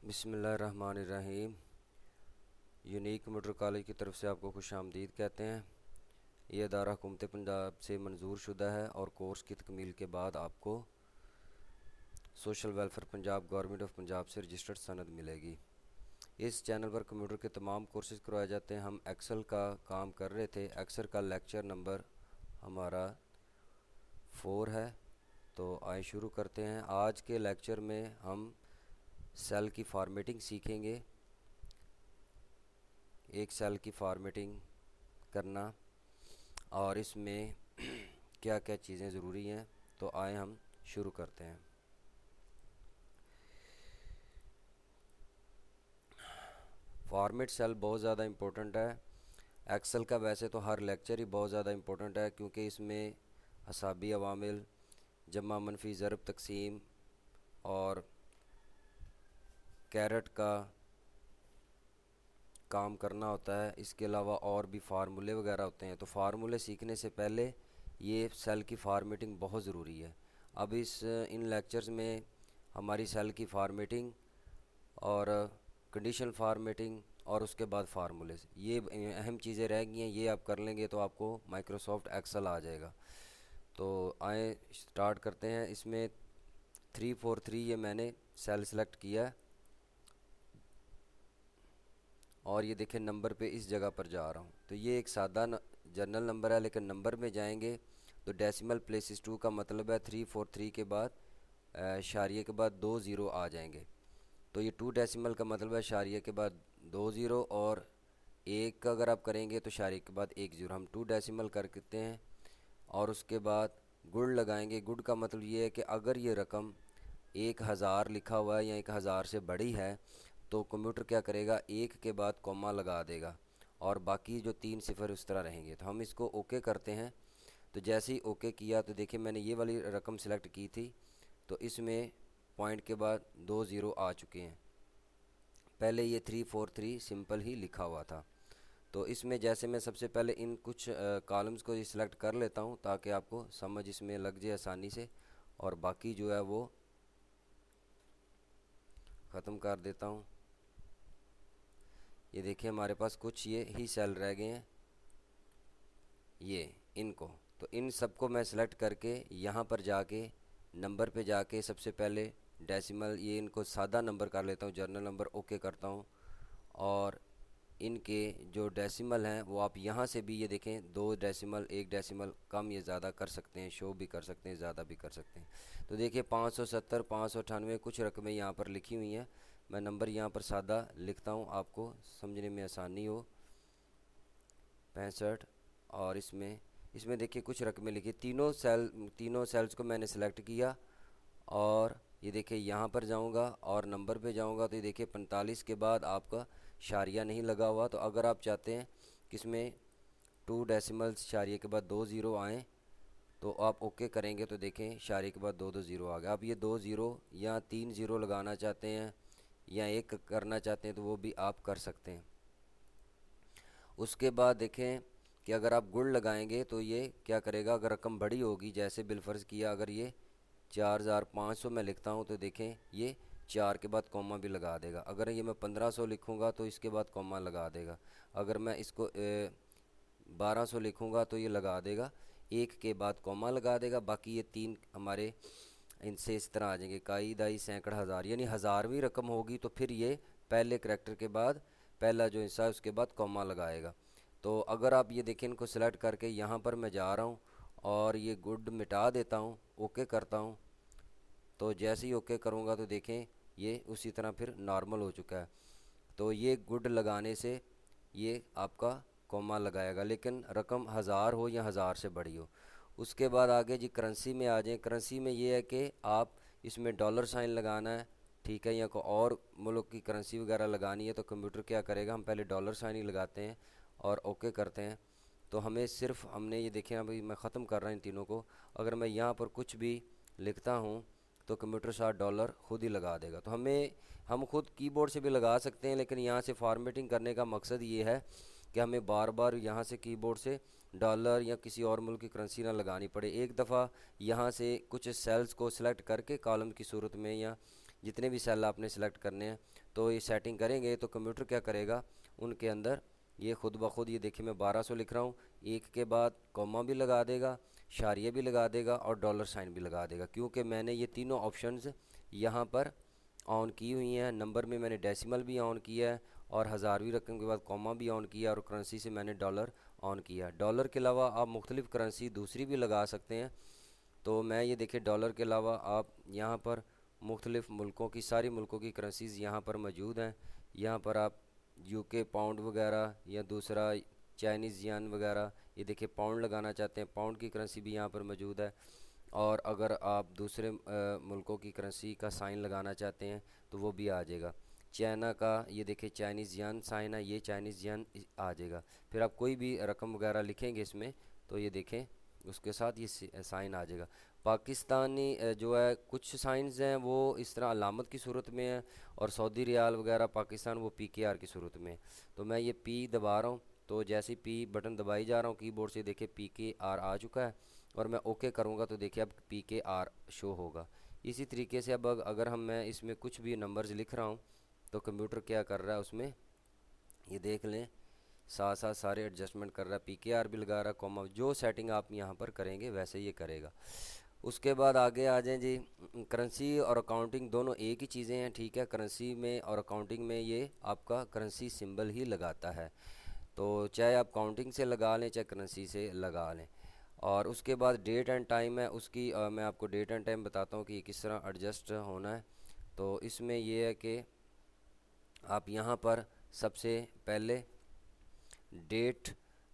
बिस्मिल्लाहिर्रहमानिर्रहीम। Unique computer college की तरफ से आपको खुशामदीद कहते हैं। ये अदारा हुकूमत पंजाब से मंजूर शुदा है और कोर्स की तकमील के बाद आपको social welfare Punjab government of Punjab से रजिस्टर्ड सनद मिलेगी। इस चैनल पर कंप्यूटर के तमाम कोर्सेज करवाए जाते हैं। हम एक्सेल का काम कर रहे थे। एक्सेल का लेक्चर नंबर हमारा 4 है। तो आए शुरू करते हैं। आज के लेक्चर में हम सेल की फॉर्मेटिंग सीखेंगे। एक सेल की फॉर्मेटिंग करना और इसमें क्या क्या चीज़ें ज़रूरी हैं। तो आए हम शुरू करते हैं। फॉर्मेट सेल बहुत ज़्यादा इम्पोर्टेंट है। एक्सेल का वैसे तो हर लेक्चर ही बहुत ज़्यादा इम्पोर्टेंट है, क्योंकि इसमें हसाबी अवामिल, जमा मनफी ज़रब तकसीम और कैरेट का काम करना होता है। इसके अलावा और भी फार्मूले वगैरह होते हैं। तो फार्मूले सीखने से पहले ये सेल की फार्मेटिंग बहुत ज़रूरी है। अब इन लेक्चर्स में हमारी सेल की फार्मेटिंग और कंडीशन फार्मेटिंग और उसके बाद फार्मूले, ये अहम चीज़ें रह गई हैं। ये आप कर लेंगे तो आपको माइक्रोसॉफ्ट एक्सेल आ जाएगा। तो आए स्टार्ट करते हैं। इसमें 343 ये मैंने सेल सेलेक्ट किया है और ये देखें नंबर पे इस जगह पर जा रहा हूँ। तो ये एक सादा जनरल नंबर है, लेकिन नंबर में जाएंगे तो डेसिमल प्लेसेस 2 का मतलब है 343 के बाद शारिये के बाद 2 ज़ीरो आ जाएंगे। तो ये 2 डेसिमल का मतलब है शारिये के बाद 2 ज़ीरो, और एक का अगर आप करेंगे तो शारिये के बाद 1 ज़ीरो। हम 2 डेसिमल कर देते हैं और उसके बाद गुड लगाएंगे। गुड का मतलब ये है कि अगर ये रकम 1000 लिखा हुआ है या 1000 से बड़ी है तो कंप्यूटर क्या करेगा, एक के बाद कॉमा लगा देगा और बाकी जो 3 सिफर उस तरह रहेंगे। तो हम इसको ओके करते हैं। तो जैसे ही ओके किया तो देखिए मैंने ये वाली रकम सेलेक्ट की थी, तो इसमें पॉइंट के बाद 2 ज़ीरो आ चुके हैं। पहले ये 343 सिंपल ही लिखा हुआ था। तो इसमें जैसे मैं सबसे पहले इन कुछ कॉलम्स को सिलेक्ट कर लेता हूँ ताकि आपको समझ इसमें लग जाए आसानी से, और बाकी जो है वो ख़त्म कर देता हूँ। ये देखिए हमारे पास कुछ ये ही सेल रह गए हैं, ये इनको। तो इन सबको मैं सेलेक्ट करके यहाँ पर जाके नंबर पे जाके सबसे पहले डेसिमल, ये इनको सादा नंबर कर लेता हूँ, जर्नल नंबर ओके करता हूँ। और इनके जो डेसिमल हैं वो आप यहाँ से भी ये देखें 2 डेसिमल 1 डेसिमल कम या ज़्यादा कर सकते हैं, शो भी कर सकते हैं, ज़्यादा भी कर सकते हैं। तो देखिए 570 598 कुछ रकमें यहाँ पर लिखी हुई हैं। मैं नंबर यहाँ पर सादा लिखता हूँ आपको समझने में आसानी हो। 65। और इसमें देखिए कुछ रकमें लिखी, तीनों सेल्स को मैंने सेलेक्ट किया और ये देखिए यहाँ पर जाऊँगा और नंबर पे जाऊँगा तो ये देखिए 45 के बाद आपका शारिया नहीं लगा हुआ। तो अगर आप चाहते हैं कि इसमें 2 डेसिमल्स शारिये के बाद 2 ज़ीरो आएँ तो आप ओके करेंगे तो देखें शारिये के बाद 2 2 ज़ीरो आ गया। आप ये 2 ज़ीरो या 3 ज़ीरो लगाना चाहते हैं या एक करना चाहते हैं तो वो भी आप कर सकते हैं। उसके बाद देखें कि अगर आप गुण लगाएंगे तो ये क्या करेगा, अगर रकम बड़ी होगी, जैसे बिलफर्ज किया अगर ये 4500 मैं लिखता हूँ तो देखें ये 4 के बाद कॉमा भी लगा देगा। अगर ये मैं 1500 लिखूँगा तो इसके बाद कॉमा लगा देगा। अगर मैं इसको 1200 लिखूँगा तो ये लगा देगा, एक के बाद कॉमा लगा देगा। बाकी ये 3 हमारे इनसे इस तरह आ जाएंगे, काई दाई सैकड़ा हज़ार, यानी हज़ारवीं रकम होगी तो फिर ये पहले करैक्टर के बाद पहला जो हिस्सा है उसके बाद कॉमा लगाएगा। तो अगर आप ये देखें, इनको सेलेक्ट करके यहाँ पर मैं जा रहा हूँ और ये गुड मिटा देता हूँ, ओके करता हूँ। तो जैसे ही ओके करूँगा तो देखें ये उसी तरह फिर नॉर्मल हो चुका है। तो ये गुड लगाने से ये आपका कॉमा लगाएगा, लेकिन रकम 1000 हो या 1000 से बड़ी हो। उसके बाद आगे जी करेंसी में आ जाए। करेंसी में ये है कि आप इसमें डॉलर साइन लगाना है, ठीक है, या कोई और मुल्क की करेंसी वगैरह लगानी है तो कंप्यूटर क्या करेगा, हम पहले डॉलर साइन ही लगाते हैं और ओके करते हैं। तो हमें सिर्फ हमने ये देखें, अभी मैं ख़त्म कर रहा हूँ इन तीनों को। अगर मैं यहाँ पर कुछ भी लिखता हूँ तो कंप्यूटर साथ डॉलर खुद ही लगा देगा। तो हम खुद कीबोर्ड से भी लगा सकते हैं, लेकिन यहाँ से फॉर्मेटिंग करने का मकसद ये है कि हमें बार बार यहाँ से कीबोर्ड से डॉलर या किसी और मुल्क की करेंसी ना लगानी पड़े। एक दफ़ा यहाँ से कुछ सेल्स को सिलेक्ट करके कॉलम की सूरत में या जितने भी सेल आपने सेलेक्ट करने हैं। तो ये सेटिंग करेंगे तो कंप्यूटर क्या करेगा, उनके अंदर ये खुद ब खुद, ये देखिए मैं 1200 लिख रहा हूँ, एक के बाद कॉमा भी लगा देगा, शारिया भी लगा देगा और डॉलर साइन भी लगा देगा, क्योंकि मैंने ये तीनों ऑप्शंस यहाँ पर ऑन की हुई हैं। नंबर में मैंने डेसिमल भी ऑन किया है और हज़ारवीं रकम के बाद कॉमा भी ऑन किया और करेंसी से मैंने डॉलर ऑन किया। डॉलर के अलावा आप मुख्तलिफ़ करेंसी दूसरी भी लगा सकते हैं। तो मैं ये देखिए डॉलर के अलावा आप यहाँ पर मुख्तलिफ़ मुल्कों की, सारी मुल्कों की करेंसीज़ यहाँ पर मौजूद हैं। यहाँ पर आप यूके पाउंड वगैरह या दूसरा चाइनीज़ यान वगैरह, ये देखिए पाउंड लगाना चाहते हैं, पाउंड की करेंसी भी यहाँ पर मौजूद है। और अगर आप दूसरे मुल्कों की करेंसी का साइन लगाना चाहते हैं तो वो भी आ जाएगा। चाइना का ये देखिए चाइनीज़ यान साइन है, ये चाइनीज़ यान आ जाएगा। फिर आप कोई भी रकम वगैरह लिखेंगे इसमें तो ये देखें उसके साथ ये साइन आ जाएगा। पाकिस्तानी जो है कुछ साइंस हैं वो इस तरह अलामत की सूरत में है, और सऊदी रियाल वगैरह पाकिस्तान वो PKR की सूरत में है। तो मैं ये P दबा रहा हूँ, तो जैसे ही P बटन दबाई जा रहा हूँ कीबोर्ड से, देखिए PKR आ चुका है और मैं ओके करूँगा तो देखिए अब PKR शो होगा। इसी तरीके से अब अगर मैं इसमें कुछ भी नंबर्स लिख रहा हूँ तो कंप्यूटर क्या कर रहा है उसमें, ये देख लें, साथ साथ सारे एडजस्टमेंट कर रहा है, PKR भी लगा रहा है, कॉमा, जो सेटिंग आप यहाँ पर करेंगे वैसे ये करेगा। उसके बाद आगे आ जाएं जी। करेंसी और अकाउंटिंग दोनों एक ही चीज़ें हैं, ठीक है। करेंसी में और अकाउंटिंग में ये आपका करेंसी सिंबल ही लगाता है, तो चाहे आप काउंटिंग से लगा लें चाहे करेंसी से लगा लें। और उसके बाद डेट एंड टाइम है उसकी, मैं आपको डेट एंड टाइम बताता हूँ कि किस तरह एडजस्ट होना है। तो इसमें ये है कि आप यहाँ पर सबसे पहले डेट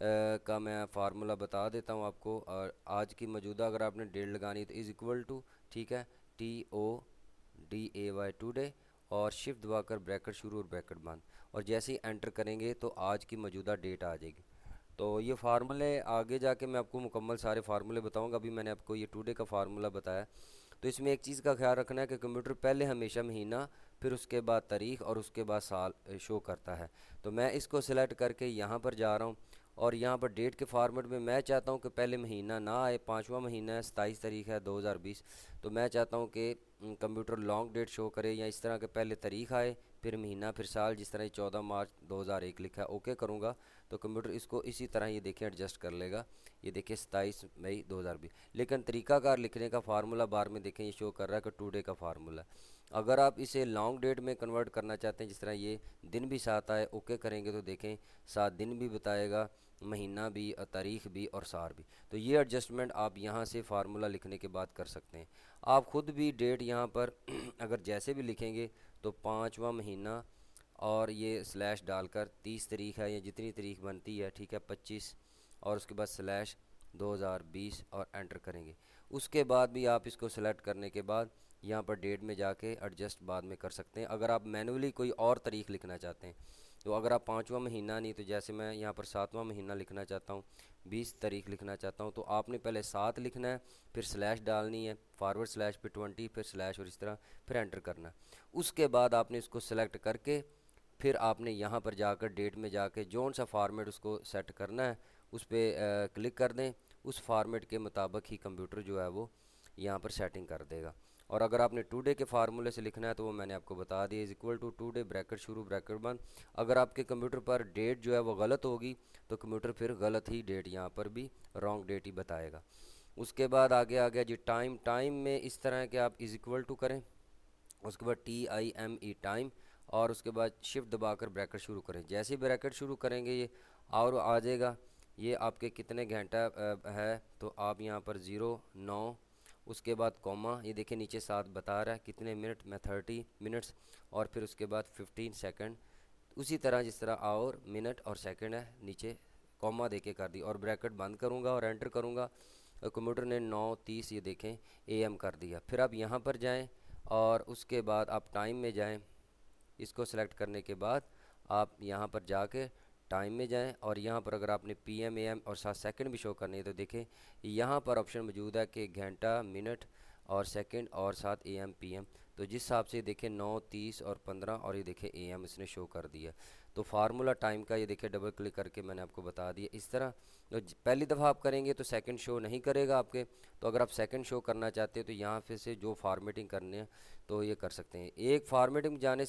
का मैं फार्मूला बता देता हूँ आपको। और आज की मौजूदा अगर आपने डेट लगानी है तो इज़ इक्वल टू, ठीक है, TODAY टुडे, और शिफ्ट दबाकर ब्रैकेट शुरू और ब्रैकेट बंद, और जैसे ही एंटर करेंगे तो आज की मौजूदा डेट आ जाएगी। तो ये फार्मूले आगे जाके मैं आपको मुकम्मल सारे फार्मूले बताऊंगा, अभी मैंने आपको ये टुडे का फार्मूला बताया। तो इसमें एक चीज़ का ख्याल रखना है कि कंप्यूटर पहले हमेशा महीना, फिर उसके बाद तारीख और उसके बाद साल शो करता है। तो मैं इसको सिलेक्ट करके यहाँ पर जा रहा हूँ और यहाँ पर डेट के फॉर्मेट में मैं चाहता हूँ कि पहले महीना ना आए, 5वां महीना है, 27 तारीख है 2020। तो मैं चाहता हूँ कि कंप्यूटर लॉन्ग डेट शो करे, या इस तरह के पहले तारीख आए फिर महीना फिर साल, जिस तरह 14 मार्च 2001 लिखा है। ओके करूँगा तो कंप्यूटर इसको इसी तरह ये देखें एडजस्ट कर लेगा। ये देखिए 27 मई 2020, लेकिन तरीकाकार लिखने का फार्मूला बार में देखें ये शो कर रहा है कि टुडे का फार्मूला। अगर आप इसे लॉन्ग डेट में कन्वर्ट करना चाहते हैं, जिस तरह ये दिन भी साथ आए, ओके करेंगे तो देखें 7 दिन भी बताएगा, महीना भी, तारीख भी और साल भी। तो ये एडजस्टमेंट आप यहाँ से फार्मूला लिखने के बाद कर सकते हैं। आप ख़ुद भी डेट यहाँ पर अगर जैसे भी लिखेंगे तो 5वां महीना और ये स्लैश डालकर 30 तारीख है या जितनी तारीख बनती है, ठीक है, 25, और उसके बाद स्लैश 2020 और एंटर करेंगे। उसके बाद भी आप इसको सेलेक्ट करने के बाद यहाँ पर डेट में जाके एडजस्ट बाद में कर सकते हैं। अगर आप मैनुअली कोई और तारीख लिखना चाहते हैं, तो अगर आप 5वां महीना नहीं, तो जैसे मैं यहाँ पर 7वां महीना लिखना चाहता हूँ, 20 तारीख लिखना चाहता हूँ, तो आपने पहले 7 लिखना है, फिर स्लैश डालनी है, फॉरवर्ड स्लैश पे 20, फिर स्लैश, और इस तरह फिर एंटर करना है। उसके बाद आपने इसको सेलेक्ट करके फिर आपने यहाँ पर जाकर डेट में जाके जौन सा फार्मेट उसको सेट करना है उस पर क्लिक कर दें। उस फार्मेट के मुताबिक ही कंप्यूटर जो है वो यहाँ पर सेटिंग कर देगा। और अगर आपने टुडे के फार्मूले से लिखना है तो वो मैंने आपको बता दिया, is equal to today bracket शुरू ब्रैकेट बंद। अगर आपके कंप्यूटर पर डेट जो है वो गलत होगी तो कंप्यूटर फिर गलत ही डेट यहाँ पर भी रॉन्ग डेट ही बताएगा। उसके बाद आगे आ गया जी टाइम। टाइम में इस तरह के आप इज़ इक्वल टू करें, उसके बाद TIME टाइम, और उसके बाद शिफ्ट दबाकर ब्रैकेट शुरू करें। जैसे ही ब्रैकेट शुरू करेंगे ये और आ जाएगा ये आपके कितने घंटा है, तो आप यहाँ पर 09, उसके बाद कॉमा, ये देखिए नीचे 7 बता रहा है कितने मिनट में, 30 मिनट्स, और फिर उसके बाद 15 सेकंड। उसी तरह जिस तरह और मिनट और सेकंड है नीचे कॉमा देके कर दी, और ब्रैकेट बंद करूँगा और एंटर करूँगा। कंप्यूटर ने 9:30 ये देखें AM कर दिया। फिर आप यहाँ पर जाएँ और उसके बाद आप टाइम में जाएं। इसको सेलेक्ट करने के बाद आप यहाँ पर जाके टाइम में जाएं, और यहाँ पर अगर आपने PM AM और 7 सेकंड भी शो करने हैं तो देखें यहाँ पर ऑप्शन मौजूद है कि घंटा, मिनट और सेकंड और साथ AM PM। तो जिस हिसाब से देखिए 9, 30 और 15 और ये देखिए AM इसने शो कर दिया। तो फार्मूला टाइम का ये देखिए डबल क्लिक करके मैंने आपको बता दिया। इस तरह तो पहली दफ़ा आप करेंगे तो सेकंड शो नहीं करेगा आपके। तो अगर आप सेकंड शो करना चाहते हैं तो यहाँ फिर से जो फॉर्मेटिंग करनी है तो ये कर सकते हैं। एक फॉर्मेटिंग जाने से